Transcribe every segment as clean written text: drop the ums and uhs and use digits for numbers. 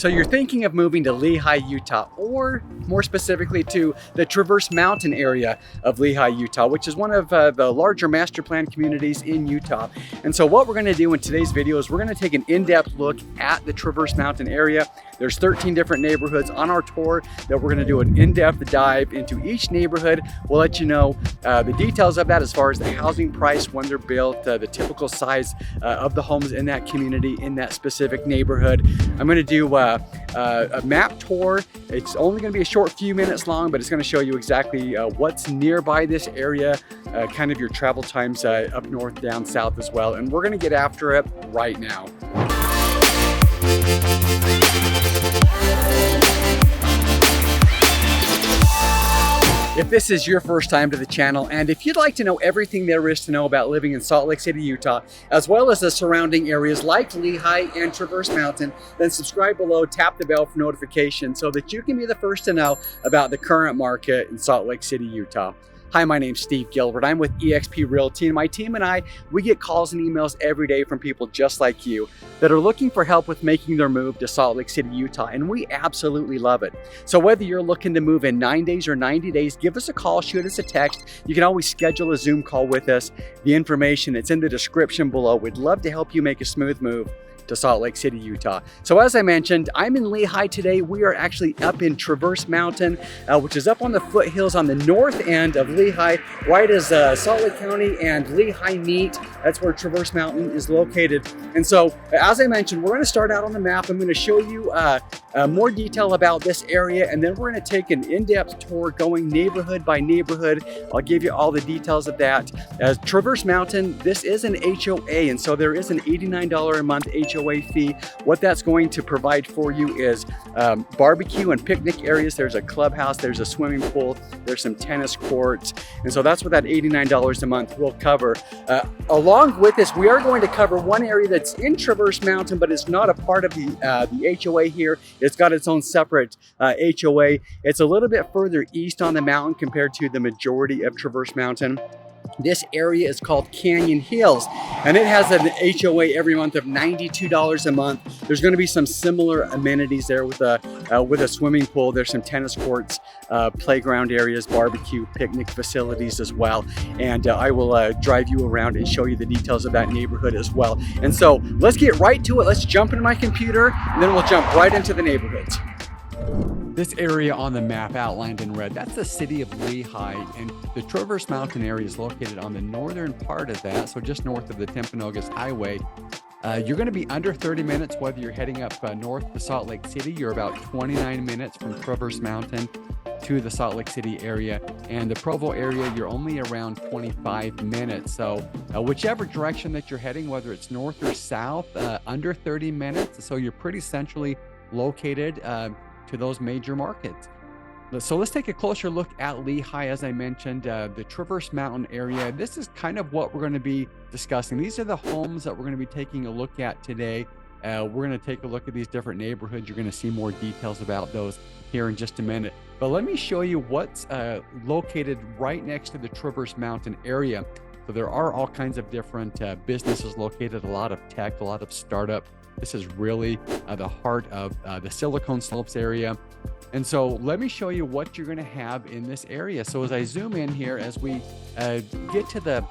So you're thinking of moving to Lehi, Utah, or more specifically to the Traverse Mountain area of Lehi, Utah, which is one of the larger master plan communities in Utah. And so what we're gonna do in today's video is we're gonna take an in-depth look at the Traverse Mountain area. There's 13 different neighborhoods on our tour that we're gonna do an in-depth dive into each neighborhood. We'll let you know the details of that as far as the housing price, when they're built, the typical size of the homes in that community, in that specific neighborhood. I'm gonna do a map tour. It's only going to be a short few minutes long, but it's going to show you exactly what's nearby this area, kind of your travel times up north, down south as well. And we're going to get after it right now. If this is your first time to the channel, and if you'd like to know everything there is to know about living in Salt Lake City, Utah, as well as the surrounding areas like Lehi and Traverse Mountain, then subscribe below, tap the bell for notifications so that you can be the first to know about the current market in Salt Lake City, Utah. Hi, my name's Steve Gilbert. I'm with eXp Realty, and my team and I, we get calls and emails every day from people just like you that are looking for help with making their move to Salt Lake City, Utah, and we absolutely love it. So whether you're looking to move in 9 days or 90 days, give us a call, shoot us a text. You can always schedule a Zoom call with us. The information, it's in the description below. We'd love to help you make a smooth move to Salt Lake City, Utah. So as I mentioned, I'm in Lehi today. We are actually up in Traverse Mountain, which is up on the foothills on the north end of Lehi, right as Salt Lake County and Lehi meet. That's where Traverse Mountain is located. And so, as I mentioned, we're going to start out on the map. I'm going to show you more detail about this area, and then we're going to take an in-depth tour going neighborhood by neighborhood. I'll give you all the details of that. Traverse Mountain, this is an HOA, and so there is an $89 a month HOA fee. What that's going to provide for you is barbecue and picnic areas. There's a clubhouse, there's a swimming pool, there's some tennis courts, and so that's what that $89 a month will cover. Along with this, we are going to cover one area that's in Traverse Mountain, but it's not a part of the HOA here. It's got its own separate HOA. It's a little bit further east on the mountain compared to the majority of Traverse Mountain. This area is called Canyon Hills, and it has an HOA every month of $92 a month. There's going to be some similar amenities there with a swimming pool. There's some tennis courts, playground areas, barbecue, picnic facilities as well. And I will drive you around and show you the details of that neighborhood as well. And so let's get right to it. Let's jump into my computer, and then we'll jump right into the neighborhoods. This area on the map outlined in red, that's the city of Lehi, and the Traverse Mountain area is located on the northern part of that, so just north of the Timpanogos Highway. You're going to be under 30 minutes whether you're heading up north to Salt Lake City. You're about 29 minutes from Traverse Mountain to the Salt Lake City area, and the Provo area, you're only around 25 minutes. So whichever direction that you're heading, whether it's north or south, under 30 minutes, so you're pretty centrally located to those major markets. So let's take a closer look at Lehi. As I mentioned, the Traverse Mountain area, this is kind of what we're going to be discussing. These are the homes that we're going to be taking a look at today. We're going to take a look at these different neighborhoods. You're going to see more details about those here in just a minute. But let me show you what's located right next to the Traverse Mountain area. So there are all kinds of different businesses located, a lot of tech, a lot of startup. This is really the heart of the Silicon Slopes area. And so let me show you what you're going to have in this area. So as I zoom in here, as we get to the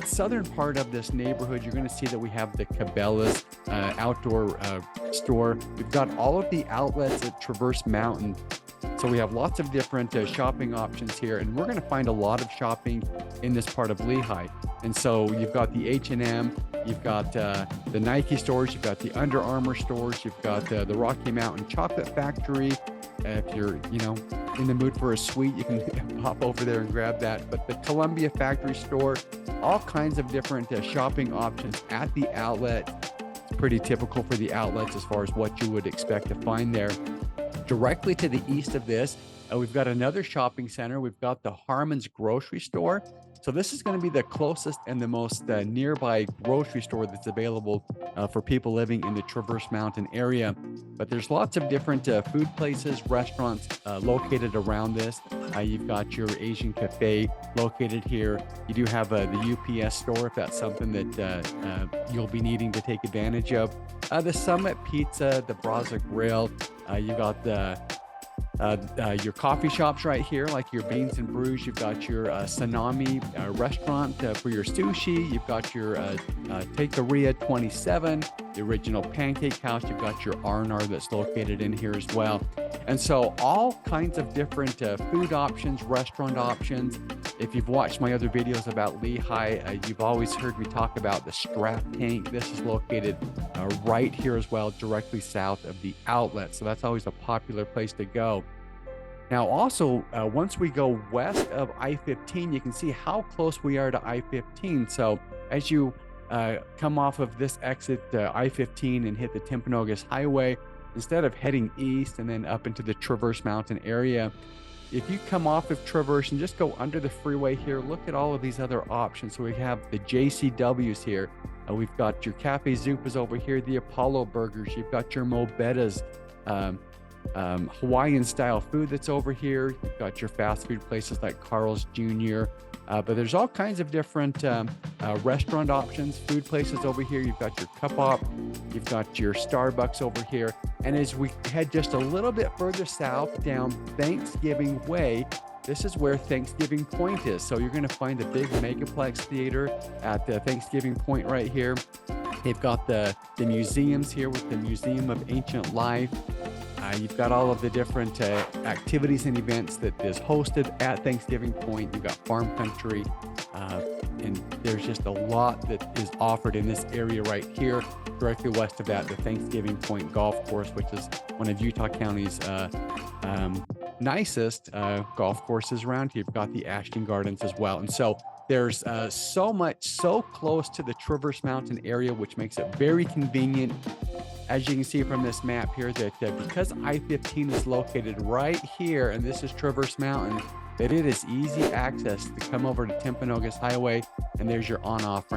southern part of this neighborhood, you're going to see that we have the Cabela's outdoor store. We've got all of the outlets at Traverse Mountain. So we have lots of different shopping options here, and we're going to find a lot of shopping in this part of Lehi. And so you've got the H&M, you've got the Nike stores, you've got the Under Armour stores, you've got the Rocky Mountain Chocolate Factory. If you're, in the mood for a sweet, you can hop over there and grab that. But the Columbia Factory store, all kinds of different shopping options at the outlet. It's pretty typical for the outlets as far as what you would expect to find there. Directly to the east of this, we've got another shopping center. We've got the Harmon's grocery store. So this is going to be the closest and the most nearby grocery store that's available for people living in the Traverse Mountain area. But there's lots of different food places, restaurants located around this. You've got your Asian cafe located here. You do have the UPS store if that's something that you'll be needing to take advantage of. The Summit Pizza, the Braza Grill. You got your coffee shops right here, like your Beans and Brews. You've got your Tsunami restaurant for your sushi. You've got your Taqueria 27, the original Pancake House. You've got your R&R that's located in here as well. And so all kinds of different food options, restaurant options. If you've watched my other videos about Lehi, you've always heard me talk about the Strap Tank. This is located right here as well, directly south of the outlet. So that's always a popular place to go. Now, also, once we go west of I-15, you can see how close we are to I-15. So as you come off of this exit, I-15, and hit the Timpanogos Highway, instead of heading east and then up into the Traverse Mountain area, if you come off of Traverse and just go under the freeway here, look at all of these other options. So we have the JCWs here. We've got your Cafe Zupas over here, the Apollo Burgers. You've got your Mobetta's Hawaiian style food that's over here. You've got your fast food places like Carl's Jr. But there's all kinds of different restaurant options, food places over here. You've got your Cup Op, you've got your Starbucks over here. And as we head just a little bit further south down Thanksgiving Way, this is where Thanksgiving Point is. So you're going to find the big Megaplex Theater at the Thanksgiving Point right here. They've got the museums here with the Museum of Ancient Life. You've got all of the different activities and events that is hosted at Thanksgiving Point. You've got farm country, and there's just a lot that is offered in this area right here. Directly west of that, the Thanksgiving Point Golf Course, which is one of Utah County's nicest golf courses around here. You've got the Ashton Gardens as well. And so there's so much so close to the Traverse Mountain area, which makes it very convenient. As you can see from this map here, that because I-15 is located right here, and this is Traverse Mountain, that it is easy access to come over to Timpanogos Highway, and there's your on-off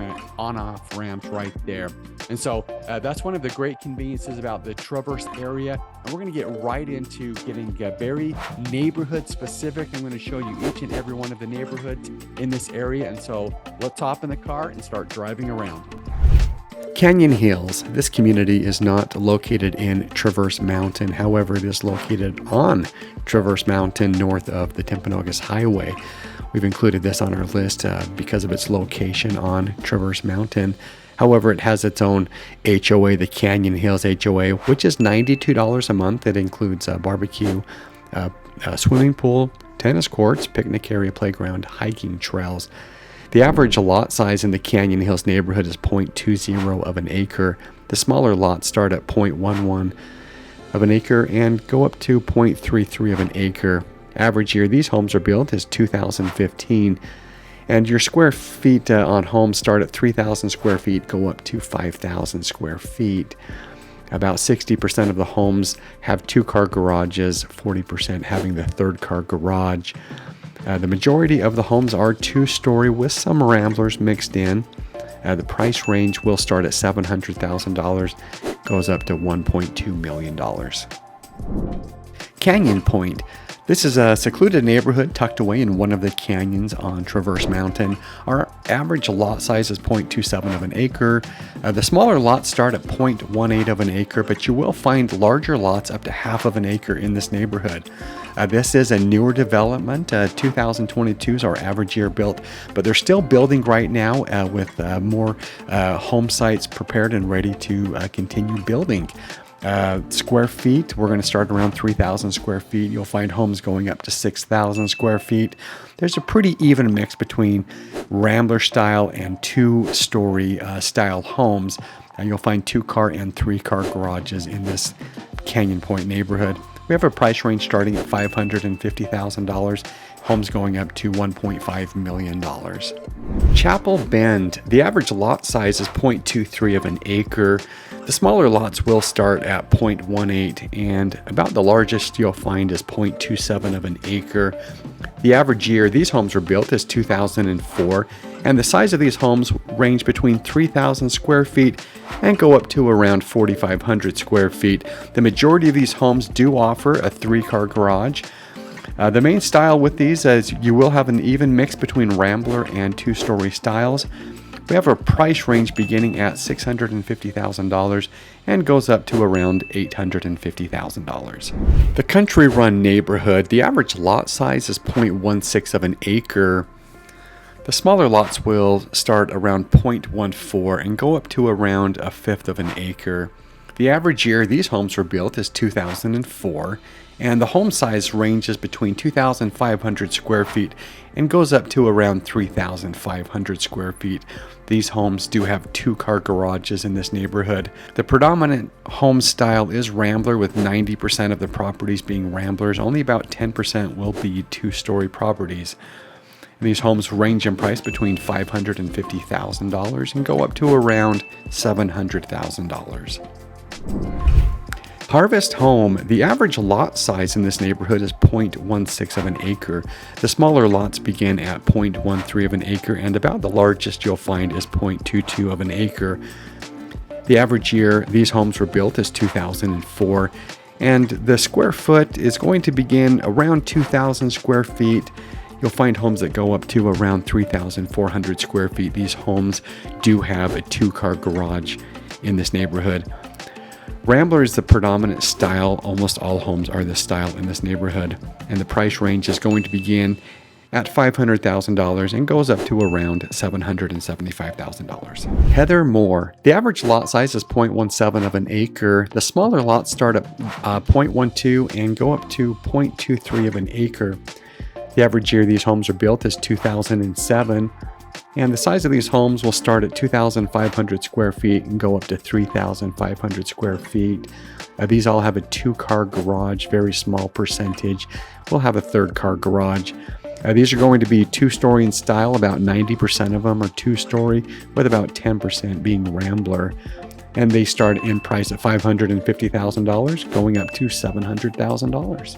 ramps right there. And so that's one of the great conveniences about the Traverse area. And we're going to get right into getting very neighborhood specific. I'm going to show you each and every one of the neighborhoods in this area. And so let's hop in the car and start driving around. Canyon Hills. This community is not located in Traverse Mountain. However, it is located on Traverse Mountain north of the Timpanogos Highway. We've included this on our list because of its location on Traverse Mountain. However, it has its own HOA, the Canyon Hills HOA, which is $92 a month. It includes a barbecue, a swimming pool, tennis courts, picnic area, playground, hiking trails. The average lot size in the Canyon Hills neighborhood is 0.20 of an acre. The smaller lots start at 0.11 of an acre and go up to 0.33 of an acre. Average year these homes are built is 2015. And your square feet on homes start at 3,000 square feet, go up to 5,000 square feet. About 60% of the homes have two-car garages, 40% having the third-car garage. The majority of the homes are two-story with some ramblers mixed in. The price range will start at $700,000, goes up to $1.2 million. Canyon Point. This is a secluded neighborhood tucked away in one of the canyons on Traverse Mountain. Our average lot size is 0.27 of an acre. The smaller lots start at 0.18 of an acre, but you will find larger lots up to half of an acre in this neighborhood. This is a newer development. 2022 is our average year built, but they're still building right now with more home sites prepared and ready to continue building. Square feet, we're going to start around 3,000 square feet. You'll find homes going up to 6,000 square feet. There's a pretty even mix between rambler style and two-story style homes. You'll find two-car and three-car garages in this Canyon Point neighborhood. We have a price range starting at $550,000. Homes going up to $1.5 million. Chapel Bend. The average lot size is 0.23 of an acre. The smaller lots will start at 0.18, and about the largest you'll find is 0.27 of an acre. The average year these homes were built is 2004, and the size of these homes range between 3,000 square feet and go up to around 4,500 square feet. The majority of these homes do offer a 3-car garage. The main style with these is you will have an even mix between Rambler and 2-story styles. We have a price range beginning at $650,000 and goes up to around $850,000. The Country Run neighborhood, the average lot size is 0.16 of an acre. The smaller lots will start around 0.14 and go up to around 1/5 of an acre. The average year these homes were built is 2004, and the home size ranges between 2,500 square feet and goes up to around 3,500 square feet. These homes do have 2-car garages in this neighborhood. The predominant home style is Rambler, with 90% of the properties being Ramblers. Only about 10% will be 2-story properties. These homes range in price between $550,000 and go up to around $700,000. Harvest Home, the average lot size in this neighborhood is 0.16 of an acre. The smaller lots begin at 0.13 of an acre, and about the largest you'll find is 0.22 of an acre. The average year these homes were built is 2004, and the square foot is going to begin around 2,000 square feet. You'll find homes that go up to around 3,400 square feet. These homes do have a 2-car garage in this neighborhood. Rambler is the predominant style. Almost all homes are this style in this neighborhood, and the price range is going to begin at $500,000 and goes up to around $775,000. Heather Moor, the average lot size is 0.17 of an acre. The smaller lots start at 0.12 and go up to 0.23 of an acre. The average year these homes are built is 2007. And the size of these homes will start at 2,500 square feet and go up to 3,500 square feet. These all have a 2-car garage, very small percentage. We'll have a 3rd-car garage. These are going to be 2-story in style. About 90% of them are 2-story, with about 10% being Rambler. And they start in price at $550,000, going up to $700,000.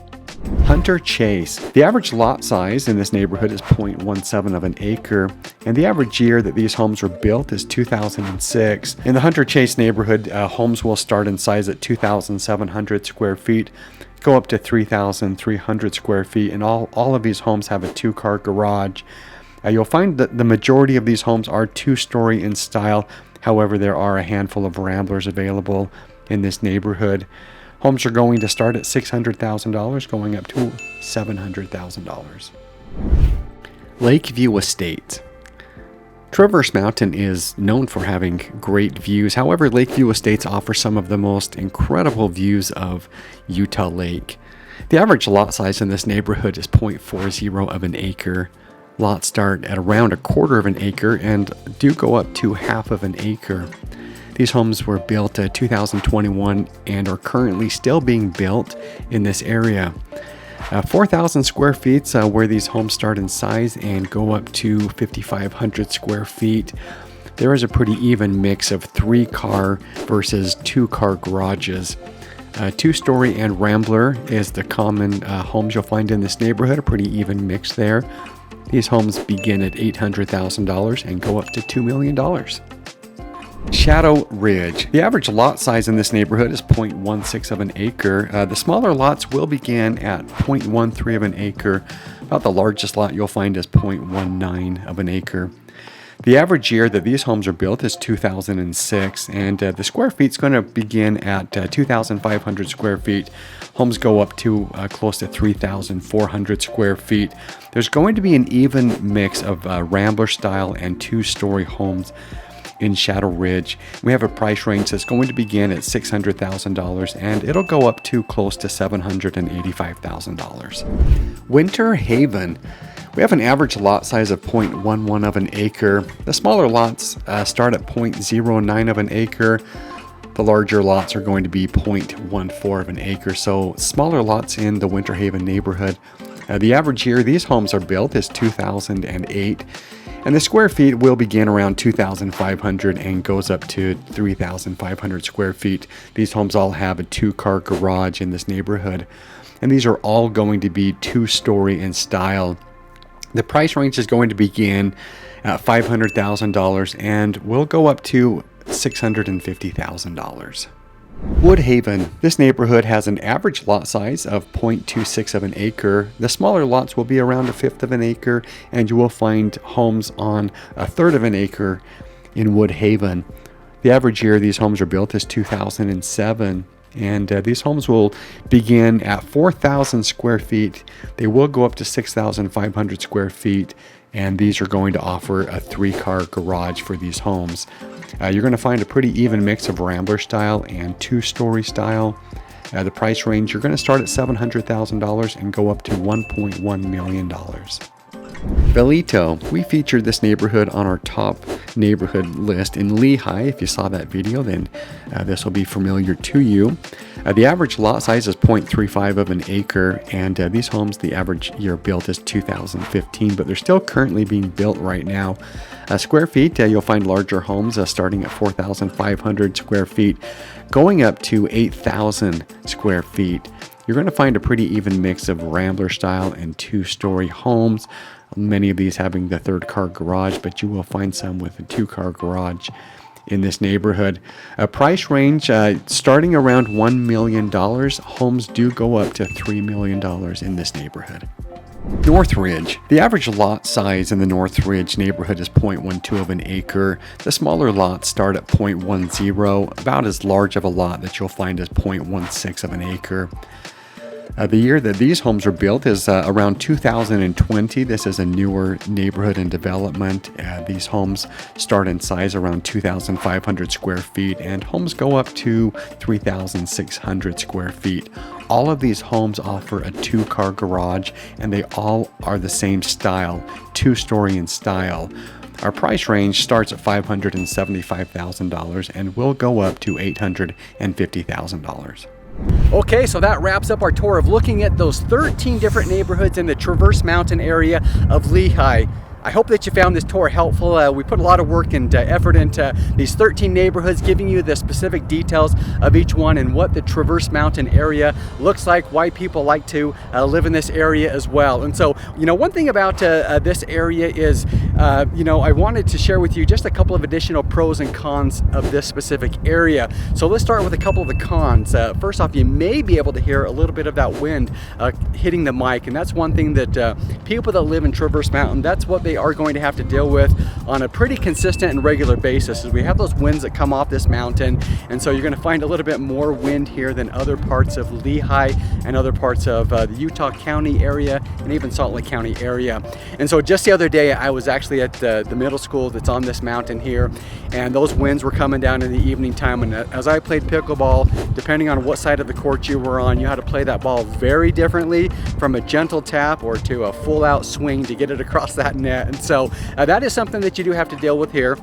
Hunter Chase. The average lot size in this neighborhood is 0.17 of an acre, and the average year that these homes were built is 2006. In the Hunter Chase neighborhood, homes will start in size at 2,700 square feet, go up to 3,300 square feet, and all of these homes have a 2-car garage. You'll find that the majority of these homes are 2-story in style. However, there are a handful of Ramblers available in this neighborhood. Homes are going to start at $600,000, going up to $700,000. Lakeview Estate. Traverse Mountain is known for having great views. However, Lakeview Estates offer some of the most incredible views of Utah Lake. The average lot size in this neighborhood is 0.40 of an acre. Lots start at around 1/4 of an acre and do go up to 1/2 of an acre. These homes were built in 2021 and are currently still being built in this area. 4,000 square feet where these homes start in size and go up to 5,500 square feet. There is a pretty even mix of 3-car versus 2-car garages. 2-story and Rambler is the common homes you'll find in this neighborhood, a pretty even mix there. These homes begin at $800,000 and go up to $2 million. Shadow Ridge. The average lot size in this neighborhood is 0.16 of an acre. The smaller lots will begin at 0.13 of an acre. About the largest lot you'll find is 0.19 of an acre. The average year that these homes are built is 2006, and the square feet is going to begin at 2,500 square feet. Homes go up to close to 3,400 square feet. There's going to be an even mix of Rambler style and 2-story homes in Shadow Ridge. We have a price range that's going to begin at $600,000 and it'll go up to close to $785,000. Winter Haven. We have an average lot size of 0.11 of an acre. The smaller lots start at 0.09 of an acre. The larger lots are going to be 0.14 of an acre. So smaller lots in the Winter Haven neighborhood. The average year these homes are built is 2008. And the square feet will begin around 2,500 and goes up to 3,500 square feet. These homes all have a 2-car garage in this neighborhood. And these are all going to be 2-story in style. The price range is going to begin at $500,000 and will go up to $650,000. Woodhaven. This neighborhood has an average lot size of 0.26 of an acre. The smaller lots will be around 1/5 of an acre, and you will find homes on 1/3 of an acre in Woodhaven. The average year these homes are built is 2007. And these homes will begin at 4,000 square feet. They will go up to 6,500 square feet, and these are going to offer a 3-car garage for these homes. You're going to find a pretty even mix of Rambler style and 2-story style. The price range, you're going to start at $700,000 and go up to $1.1 million. Vialetto. We featured this neighborhood on our top neighborhood list in Lehi. If you saw that video, then this will be familiar to you. The average lot size is 0.35 of an acre, and these homes, the average year built is 2015, but they're still currently being built right now. Square feet, you'll find larger homes starting at 4,500 square feet, going up to 8,000 square feet. You're going to find a pretty even mix of Rambler style and 2-story homes. Many of these having the 3rd-car garage, but you will find some with a 2-car garage in this neighborhood. A price range starting around $1 million. Homes do go up to $3 million in this neighborhood. Northridge. The average lot size in the Northridge neighborhood is 0.12 of an acre. The smaller lots start at 0.10, about as large of a lot that you'll find as 0.16 of an acre. The year that these homes were built is around 2020. This is a newer neighborhood in development. These homes start in size around 2,500 square feet, and homes go up to 3,600 square feet. All of these homes offer a 2-car garage, and they all are the same style, 2-story in style. Our price range starts at $575,000 and will go up to $850,000. Okay, so that wraps up our tour of looking at those 13 different neighborhoods in the Traverse Mountain area of Lehi. I hope that you found this tour helpful. We put a lot of work and effort into these 13 neighborhoods, giving you the specific details of each one and what the Traverse Mountain area looks like, why people like to live in this area as well. And so, one thing about this area is, I wanted to share with you just a couple of additional pros and cons of this specific area. So let's start with a couple of the cons. First off, you may be able to hear a little bit of that wind hitting the mic, and that's one thing that people that live in Traverse Mountain, that's what they are going to have to deal with on a pretty consistent and regular basis. As we have those winds that come off this mountain, and so you're going to find a little bit more wind here than other parts of Lehi and other parts of the Utah County area and even Salt Lake County area. And so just the other day I was actually at the middle school that's on this mountain here, and those winds were coming down in the evening time, and as I played pickleball, depending on what side of the court you were on, you had to play that ball very differently, from a gentle tap or to a full out swing to get it across that net. And so that is something that you do have to deal with here.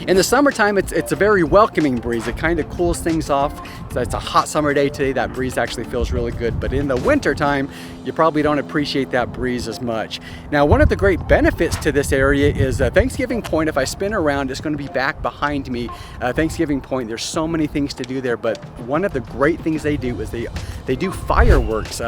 In the summertime, it's a very welcoming breeze. It kind of cools things off. It's a hot summer day today. That breeze actually feels really good. But in the winter time, you probably don't appreciate that breeze as much. Now, one of the great benefits to this area is Thanksgiving Point. If I spin around, it's going to be back behind me. Thanksgiving Point, there's so many things to do there, but one of the great things they do is they do fireworks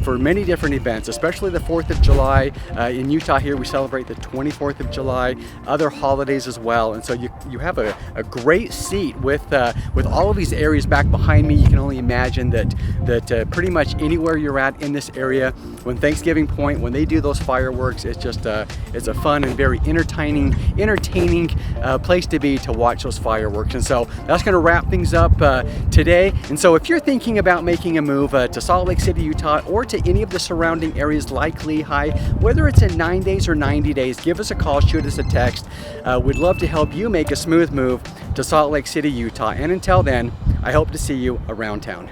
for many different events, especially the 4th of July. In Utah here, we celebrate the 24th of July, other holidays as well. And so you have a great seat with all of these areas back behind me. You can only imagine that pretty much anywhere you're at in this area, when Thanksgiving Point, when they do those fireworks, it's just it's a fun and very entertaining place to be, to watch those fireworks. And so that's going to wrap things up today. And so if you're thinking about making a move to Salt Lake City, Utah, or to any of the surrounding areas like Lehi, whether it's in 9 days or 90 days, give us a call, shoot us a text. We'd love to help you make a smooth move to Salt Lake City, Utah. And until then, I hope to see you around town.